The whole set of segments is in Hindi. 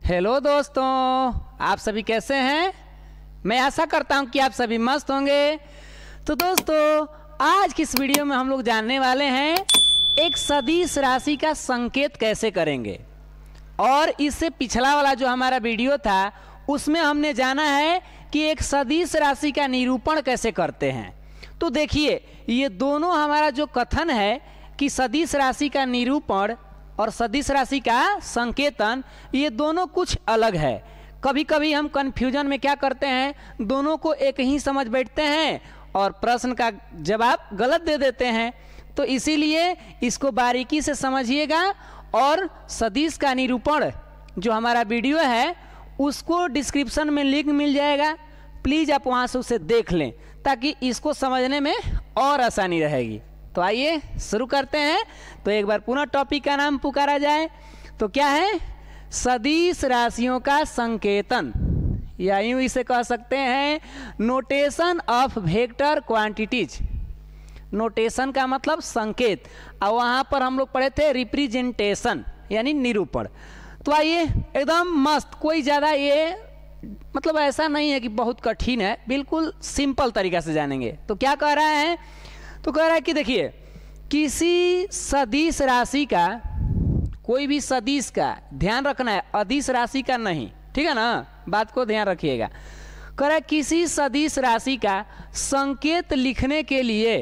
हेलो दोस्तों, आप सभी कैसे हैं? मैं आशा करता हूं कि आप सभी मस्त होंगे। तो दोस्तों, आज की इस वीडियो में हम लोग जानने वाले हैं एक सदिश राशि का संकेत कैसे करेंगे। और इससे पिछला वाला जो हमारा वीडियो था उसमें हमने जाना है कि एक सदिश राशि का निरूपण कैसे करते हैं। तो देखिए, ये दोनों हमारा जो कथन है कि सदिश राशि का निरूपण और सदिश राशि का संकेतन, ये दोनों कुछ अलग है। कभी कभी हम कन्फ्यूजन में क्या करते हैं, दोनों को एक ही समझ बैठते हैं और प्रश्न का जवाब गलत दे देते हैं। तो इसीलिए इसको बारीकी से समझिएगा। और सदिश का निरूपण जो हमारा वीडियो है उसको डिस्क्रिप्शन में लिंक मिल जाएगा, प्लीज़ आप वहाँ से उसे देख लें ताकि इसको समझने में और आसानी रहेगी। तो आइए शुरू करते हैं। तो एक बार पुनः टॉपिक का नाम पुकारा जाए तो क्या है? सदिश राशियों का संकेतन, या यूं इसे कह सकते हैं notation of vector quantities. Notation का मतलब संकेत, और वहाँ पर हम लोग पढ़े थे रिप्रेजेंटेशन यानी निरूपण। तो आइए एकदम मस्त, कोई ज़्यादा ये मतलब ऐसा नहीं है कि बहुत कठिन है, बिल्कुल सिंपल तरीका से जानेंगे। तो क्या कह रहा है? तो कह रहा है कि देखिए, किसी सदिश राशि का, कोई भी सदिश का ध्यान रखना है, अदिश राशि का नहीं, ठीक है ना, बात को ध्यान रखिएगा। कह रहा है किसी सदिश राशि का संकेत लिखने के लिए,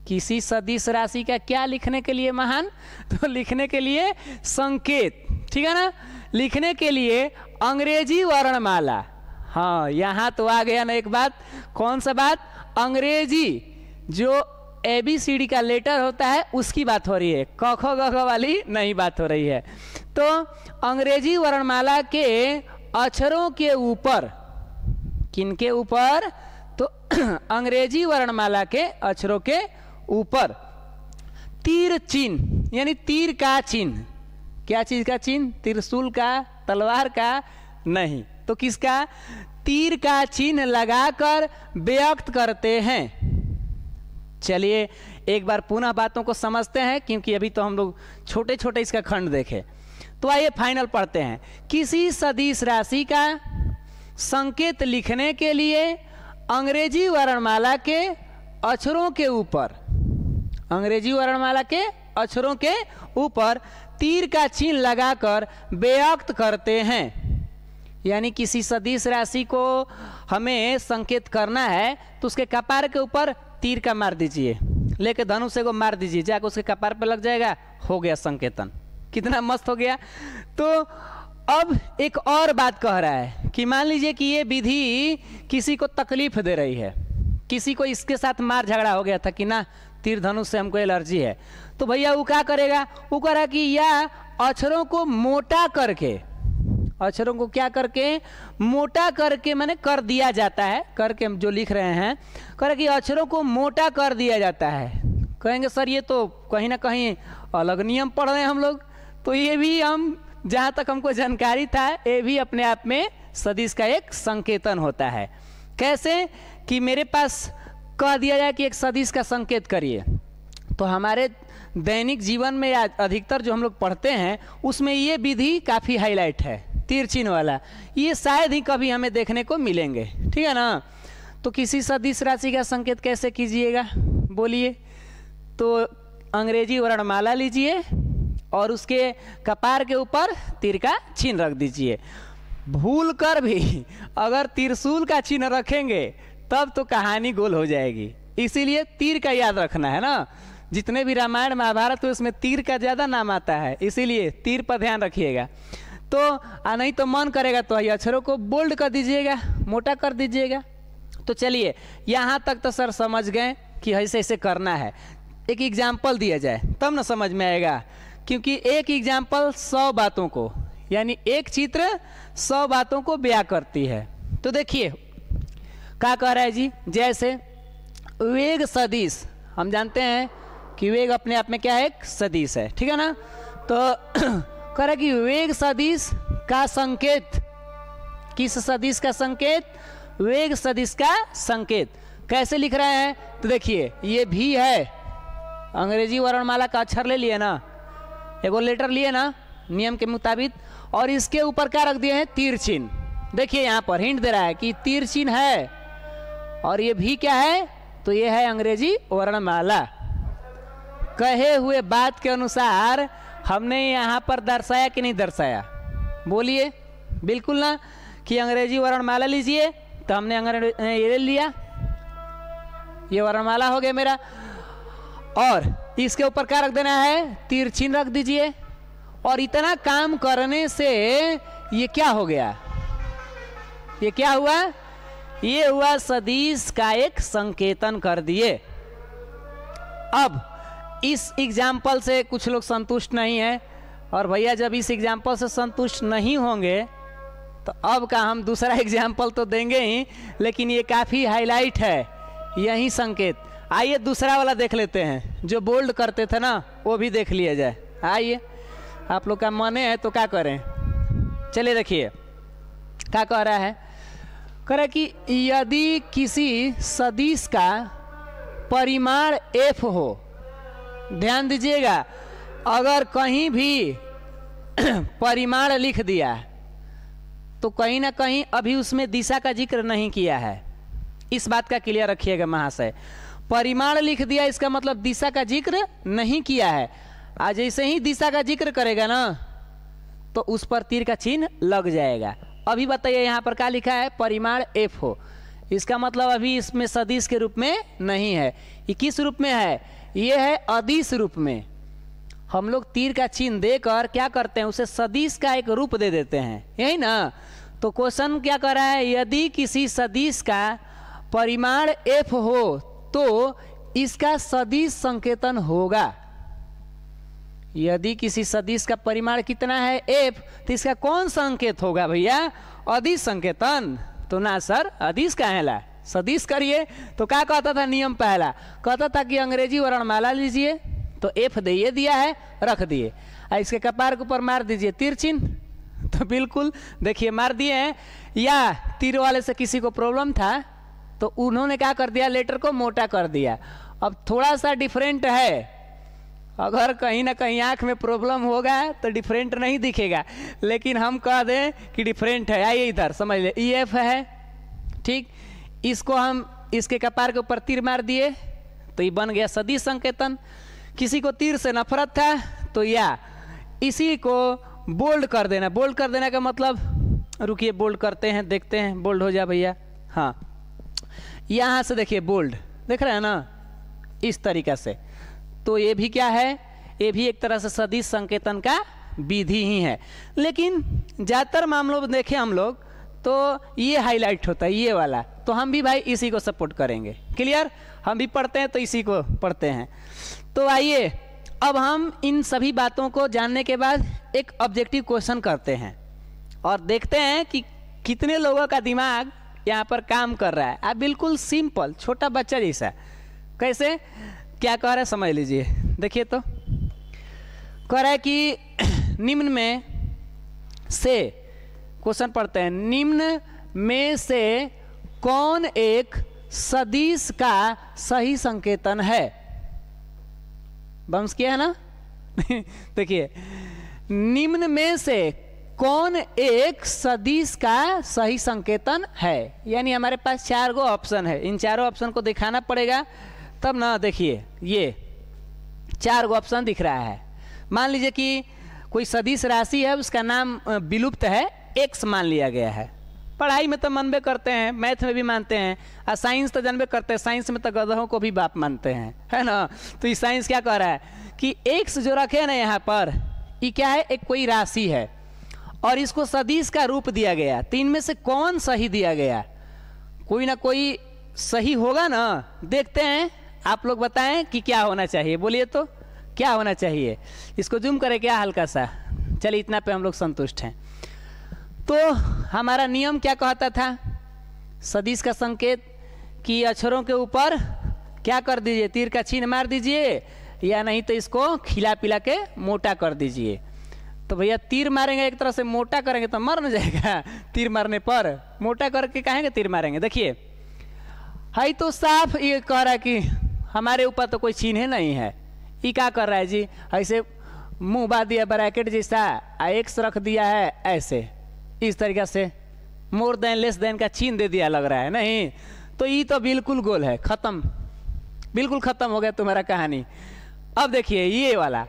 किसी सदिश राशि का क्या लिखने के लिए महान? तो लिखने के लिए संकेत, ठीक है ना, लिखने के लिए अंग्रेजी वर्णमाला। हाँ, यहाँ तो आ गया ना एक बात। कौन सा बात? अंग्रेजी जो ABCD का लेटर होता है उसकी बात हो रही है, क ख ग घ वाली नहीं बात हो रही है। तो अंग्रेजी वर्णमाला के अक्षरों के ऊपर, किनके ऊपर? तो अंग्रेजी वर्णमाला के अक्षरों के ऊपर तीर चिन्ह, यानी तीर का चिन्ह। क्या चीज का चिन्ह? त्रिशूल का, तलवार का नहीं, तो किसका? तीर का चिन्ह लगाकर व्यक्त करते हैं। चलिए एक बार पुनः बातों को समझते हैं, क्योंकि अभी तो हम लोग छोटे छोटे इसका खंड देखे। तो आइए फाइनल पढ़ते हैं। किसी सदिश राशि का संकेत लिखने के लिए अंग्रेजी वर्णमाला के अक्षरों के ऊपर, अंग्रेजी वर्णमाला के अक्षरों के ऊपर तीर का चिन्ह लगाकर व्यक्त करते हैं। यानी किसी सदिश राशि को हमें संकेत करना है तो उसके कपार के ऊपर तीर का मार दीजिए, लेके धनुष को मार दीजिए, जाकर उसके कपार पे लग जाएगा, हो गया संकेतन। कितना मस्त हो गया। तो अब एक और बात कह रहा है कि मान लीजिए कि ये विधि किसी को तकलीफ दे रही है, किसी को इसके साथ मार झगड़ा हो गया था कि ना तीर धनुष से हमको एलर्जी है, तो भैया वो क्या करेगा? वो कह रहा है कि या अक्षरों को मोटा करके, अक्षरों को क्या करके? मोटा करके मैंने कर दिया जाता है, करके हम जो लिख रहे हैं, कर कि अक्षरों को मोटा कर दिया जाता है। कहेंगे सर ये तो कहीं ना कहीं अलग नियम पढ़ रहे हैं हम लोग। तो ये भी हम, जहाँ तक हमको जानकारी था, ये भी अपने आप में सदिश का एक संकेतन होता है। कैसे? कि मेरे पास कह दिया जाए कि एक सदिश का संकेत करिए, तो हमारे दैनिक जीवन में या अधिकतर जो हम लोग पढ़ते हैं उसमें ये विधि काफ़ी हाईलाइट है, तीर चिन्ह वाला। ये शायद ही कभी हमें देखने को मिलेंगे, ठीक है ना। तो किसी सदिश राशि का संकेत कैसे कीजिएगा बोलिए? तो अंग्रेजी वर्णमाला लीजिए और उसके कपार के ऊपर तीर का चिन्ह रख दीजिए। भूल कर भी अगर त्रिशूल का चिन्ह रखेंगे तब तो कहानी गोल हो जाएगी। इसीलिए तीर का याद रखना है ना। जितने भी रामायण महाभारत हुए उसमें तीर का ज़्यादा नाम आता है, इसीलिए तीर पर ध्यान रखिएगा। तो नहीं तो मन करेगा तो ये अक्षरों को बोल्ड कर दीजिएगा, मोटा कर दीजिएगा। तो चलिए यहाँ तक तो सर समझ गए कि ऐसे ऐसे करना है। एक एग्जाम्पल दिया जाए तब ना समझ में आएगा, क्योंकि एक एग्जाम्पल 100 बातों को, यानी एक चित्र 100 बातों को बयां करती है। तो देखिए क्या कह रहा है जी? जैसे वेग सदिश, हम जानते हैं कि वेग अपने आप में क्या है? एक सदिश है, ठीक है ना। तो कह रहा है कि वेग सदिश का संकेत, किस सदिश का संकेत? वेग सदिश का संकेत कैसे लिख रहे हैं? तो देखिए ये भी है, अंग्रेजी वर्णमाला का अक्षर ले लिए ना, एगो लेटर लिए ना, नियम के मुताबिक, और इसके ऊपर क्या रख दिए हैं, तीर चिन्ह। देखिए यहाँ पर हिंट दे रहा है कि तीर चिन्ह है, और ये भी क्या है, तो ये है अंग्रेजी वर्णमाला। कहे हुए बात के अनुसार हमने यहाँ पर दर्शाया कि नहीं दर्शाया, बोलिए। बिल्कुल ना, कि अंग्रेजी वर्णमाला लीजिए, तो हमने ये ले लिया, ये वर्णमाला हो गया मेरा, और इसके ऊपर क्या रख देना है, तीर चिन्ह रख दीजिए। और इतना काम करने से ये क्या हो गया, ये क्या हुआ, ये हुआ सदिश का एक संकेतन कर दिए। अब इस एग्जाम्पल से कुछ लोग संतुष्ट नहीं है, और भैया जब इस एग्जाम्पल से संतुष्ट नहीं होंगे तो अब का हम दूसरा एग्जाम्पल तो देंगे ही, लेकिन ये काफ़ी हाईलाइट है यही संकेत। आइए दूसरा वाला देख लेते हैं, जो बोल्ड करते थे ना, वो भी देख लिया जाए। आइए, आप लोग का मन है तो क्या करें, चलिए देखिए क्या कह रहा है। कह रहा है कि यदि किसी सदिश का परिमाण f हो, ध्यान दीजिएगा, अगर कहीं भी परिमाण लिख दिया तो कहीं ना कहीं अभी उसमें दिशा का जिक्र नहीं किया है, इस बात का क्लियर रखिएगा महाशय। परिमाण लिख दिया इसका मतलब दिशा का जिक्र नहीं किया है। आज जैसे ही दिशा का जिक्र करेगा ना तो उस पर तीर का चिन्ह लग जाएगा। अभी बताइए यहाँ पर क्या लिखा है, परिमाण f हो, इसका मतलब अभी इसमें सदिश के रूप में नहीं है। ये किस रूप में है, ये है अदिश रूप में। हम लोग तीर का चिन्ह देकर क्या करते हैं, उसे सदिश का एक रूप दे देते हैं, यही ना। तो क्वेश्चन क्या कर रहा है, यदि किसी सदिश का परिमाण f हो तो इसका सदिश संकेतन होगा। यदि किसी सदिश का परिमाण कितना है f, तो इसका कौन संकेत होगा भैया, अदिश संकेतन। तो ना सर, अदिश काहे ला, सदिश करिए। तो क्या कहता था नियम पहला, कहता था कि अंग्रेजी वर्णमाला लीजिए, तो f दे दिया है, रख दिए, इसके कपार के ऊपर मार दीजिए तीर चिन्ह। तो बिल्कुल देखिए मार दिए हैं। या तीर वाले से किसी को प्रॉब्लम था तो उन्होंने क्या कर दिया, लेटर को मोटा कर दिया। अब थोड़ा सा डिफरेंट है, अगर कहीं ना कहीं आंख में प्रॉब्लम होगा तो डिफरेंट नहीं दिखेगा, लेकिन हम कह दें कि डिफरेंट है। आइए इधर समझ ले, EF है, ठीक, इसको हम इसके कपार के ऊपर तीर मार दिए तो ये बन गया सदिश संकेतन। किसी को तीर से नफरत था तो या इसी को बोल्ड कर देना। बोल्ड कर देना का मतलब, रुकिए बोल्ड करते हैं, देखते हैं, बोल्ड हो जा भैया। हाँ, यहाँ से देखिए बोल्ड देख रहे हैं ना, इस तरीका से। तो ये भी क्या है, ये भी एक तरह से सदिश संकेतन का विधि ही है। लेकिन ज़्यादातर मामलों में देखें हम लोग तो ये हाईलाइट होता है, ये वाला। तो हम भी भाई इसी को सपोर्ट करेंगे। क्लियर, हम भी पढ़ते हैं तो इसी को पढ़ते हैं। तो आइए अब हम इन सभी बातों को जानने के बाद एक ऑब्जेक्टिव क्वेश्चन करते हैं और देखते हैं कि कितने लोगों का दिमाग यहाँ पर काम कर रहा है। आप बिल्कुल सिंपल छोटा बच्चा जैसा, कैसे क्या कह रहा है समझ लीजिए। देखिए तो कह रहा है कि निम्न में से, क्वेश्चन पढ़ते हैं, निम्न में से कौन एक सदिश का सही संकेतन है। बम्स किया है ना देखिए, निम्न में से कौन एक सदिश का सही संकेतन है, यानी हमारे पास 4 गो ऑप्शन है। इन चारों ऑप्शन को दिखाना पड़ेगा तब ना। देखिए ये 4 गो ऑप्शन दिख रहा है। मान लीजिए कि कोई सदिश राशि है, उसका नाम विलुप्त है, x मान लिया गया है। पढ़ाई में तो मानबे करते हैं, मैथ में भी मानते हैं, और साइंस तो जानबे करते हैं, साइंस में तो गधों को भी बाप मानते हैं, है ना। तो ये साइंस क्या कह रहा है कि x जो रखे हैं ना यहाँ पर, ये क्या है, एक कोई राशि है और इसको सदिश का रूप दिया गया। 3 में से कौन सही दिया गया, कोई ना कोई सही होगा ना। देखते हैं, आप लोग बताएं कि क्या होना चाहिए, बोलिए तो क्या होना चाहिए। इसको जूम करें क्या हल्का सा, चलिए इतना पे हम लोग संतुष्ट हैं। तो हमारा नियम क्या कहता था, सदिश का संकेत कि अक्षरों के ऊपर क्या कर दीजिए, तीर का चिन्ह मार दीजिए, या नहीं तो इसको खिला पिला के मोटा कर दीजिए। तो भैया तीर मारेंगे एक तरह से, मोटा करेंगे तो मर न जाएगा। तीर मारने पर मोटा करके कहेंगे तीर मारेंगे। देखिए है तो साफ ये कह रहा है कि हमारे ऊपर तो कोई चिन्ह नहीं है। ये क्या कर रहा है जी, ऐसे मुंह बांध दिया ब्रैकेट जैसा, एक्स रख दिया है ऐसे, इस तरीका से मोर देन लेस देन का चिन्ह दे दिया लग रहा है नहीं, तो ये तो बिल्कुल गोल है, खत्म, बिल्कुल खत्म हो गया तुम्हारा कहानी। अब देखिए ये वाला,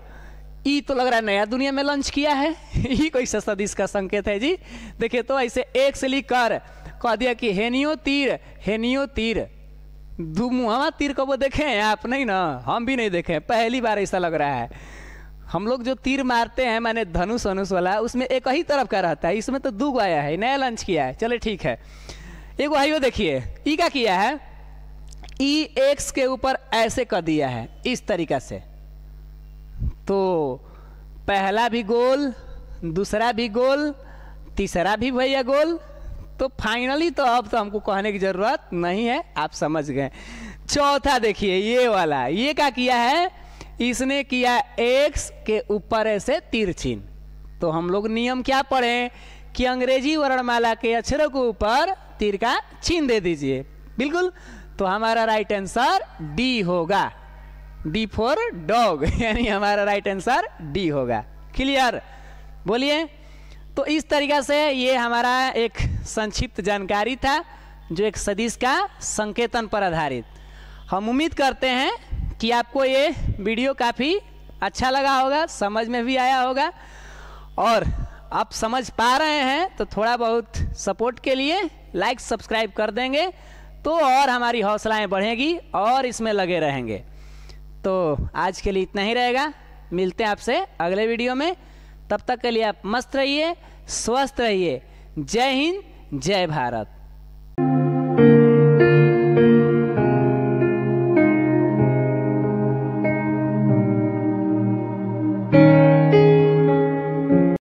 ई तो लग रहा है नया दुनिया में लॉन्च किया है। ये कोई सा सदिश का संकेत है जी। देखिए तो ऐसे एक से लिख कर कह दिया कि हेनियो तीर, मुहावा तीर को वो देखे हैं आप? नहीं ना, हम भी नहीं देखे, पहली बार ऐसा लग रहा है। हम लोग जो तीर मारते हैं माने धनुष अनुष वाला, उसमें एक ही तरफ का रहता है, इसमें तो दो आया है, नया लॉन्च किया है। चले ठीक है, एक भाई देखिए ई क्या किया है, ई एक्स के ऊपर ऐसे कर दिया है इस तरीका से, तो पहला भी गोल, दूसरा भी गोल, तीसरा भी भैया गोल, तो फाइनली तो अब तो हमको कहने की जरूरत नहीं है, आप समझ गए। चौथा देखिए ये वाला, ये क्या किया है, इसने किया एक्स के ऊपर ऐसे तीर चिन्ह। तो हम लोग नियम क्या पढ़े कि अंग्रेजी वर्णमाला के अक्षरों के ऊपर तीर का चिन्ह दे दीजिए, बिल्कुल। तो हमारा राइट आंसर डी होगा, डी फॉर डॉग, यानी हमारा राइट आंसर डी होगा। क्लियर? बोलिए। तो इस तरीका से ये हमारा एक संक्षिप्त जानकारी था जो एक सदिश का संकेतन पर आधारित। हम उम्मीद करते हैं कि आपको ये वीडियो काफ़ी अच्छा लगा होगा, समझ में भी आया होगा, और आप समझ पा रहे हैं तो थोड़ा बहुत सपोर्ट के लिए लाइक सब्सक्राइब कर देंगे तो और हमारी हौसलाएं बढ़ेगी और इसमें लगे रहेंगे। तो आज के लिए इतना ही रहेगा, मिलते हैं आपसे अगले वीडियो में। तब तक के लिए आप मस्त रहिए, स्वस्थ रहिए। जय हिंद, जय भारत।